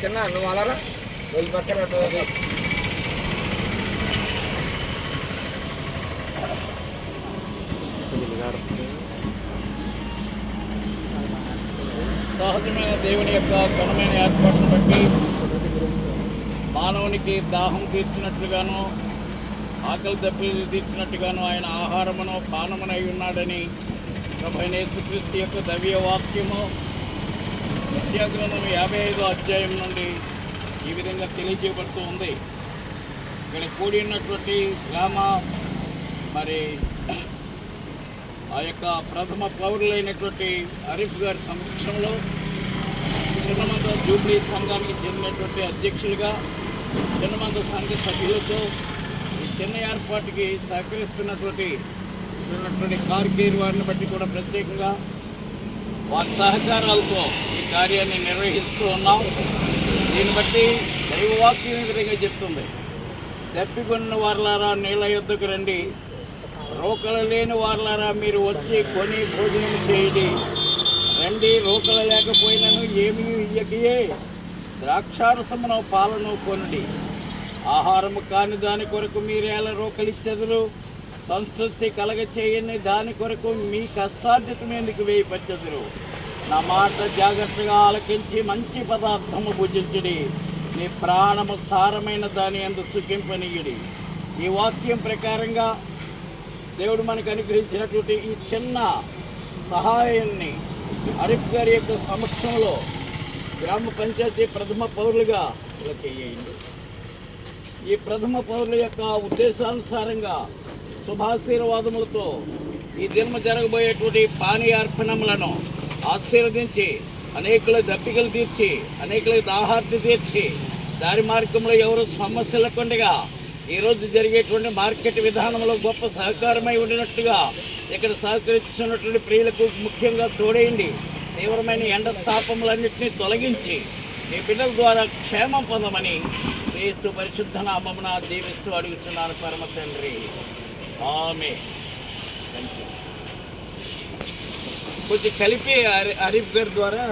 చిన్న నువ్వు అలారా వెళ్ళి పక్కన సహజమైన దేవుని యొక్క ఘనమైన ఏర్పాటును బట్టి మానవునికి దాహం తీర్చినట్లుగాను ఆకలి దప్పిలు తీర్చినట్టుగాను ఆయన ఆహారమును పానమునై ఉన్నాడని ప్రభువైన యేసుక్రీస్తు యొక్క దైవ వాక్యము యెషయా గ్రంథం 55వ అధ్యాయం నుండి ఈ విధంగా తెలియజేయబడుతూ ఉంది. ఇక్కడ కూడి ఉన్నటువంటి గ్రామ మరి ఆ యొక్క ప్రథమ పౌరులైనటువంటి అరీఫ్ గారి సమక్షంలో చిన్నమంద జూబ్లీ సంఘానికి చెందినటువంటి అధ్యక్షులుగా చిన్నమంద సంఘ సభ్యులతో ఈ చిన్న ఏర్పాటుకి సహకరిస్తున్నటువంటి కార్గిర్ వారిని బట్టి కూడా ప్రత్యేకంగా వారి సహకారాలతో ఈ కార్యాన్ని నిర్వహిస్తూ ఉన్నాం. దీన్ని బట్టి దైవవాక్యం ఈ విధంగా చెప్తుంది, తప్పికొన్న వారలారా నీళ్ళ యొద్దకు రండి, రోకలు లేని వారలారా మీరు వచ్చి కొని భోజనం చేయండి. రండి, రోకలు లేకపోయినను ఏమీ ఇయ్యకయే ద్రాక్షారసమును పాలను కొనుడి. ఆహారము కాని దాని కొరకు మీరేలా రోకలిచ్చెదరు? సంతృప్తి కలగ చేయని దాని కొరకు మీ కష్టార్జితం ఎందుకు వేయపచ్చదురు? నా మాట జాగ్రత్తగా ఆలకించి మంచి పదార్థము భుజించుడి, మీ ప్రాణము సారమైన దాని అందు సుఖింపనీయుడి. ఈ వాక్యం ప్రకారంగా దేవుడు మనకు అనుగ్రహించినటువంటి ఈ చిన్న సహాయాన్ని అరీఫ్ గారి యొక్క సమక్షంలో గ్రామ పంచాయతీ ప్రథమ పౌరులుగా ఇలా చేయండి. ఈ ప్రథమ పౌరుల యొక్క ఉద్దేశానుసారంగా శుభాశీర్వాదములతో ఈ దినము జరగబోయేటువంటి పానీయార్పణములను ఆశీర్వదించి అనేకుల దప్పికలు తీర్చి అనేకులకు దాహార్తి తీర్చి దారి మార్గంలో ఎవరు సమస్య లేకుండా ఈరోజు జరిగేటువంటి మార్కెట్ విధానంలో గొప్ప సహకారమై ఉండినట్టుగా ఇక్కడ సహకరిస్తున్నటువంటి ప్రియులకు ముఖ్యంగా తోడేయండి. తీవ్రమైన ఎండ తాపములన్నింటినీ తొలగించి మీ బిడ్డల ద్వారా క్షేమం పొందమని క్రీస్తు పరిశుద్ధ నామమున దీవిస్తూ అడుగుతున్నాను పరమ తండ్రి, ఆమేన్. కొంచెం కలిపి అరీఫ్ గారి ద్వారా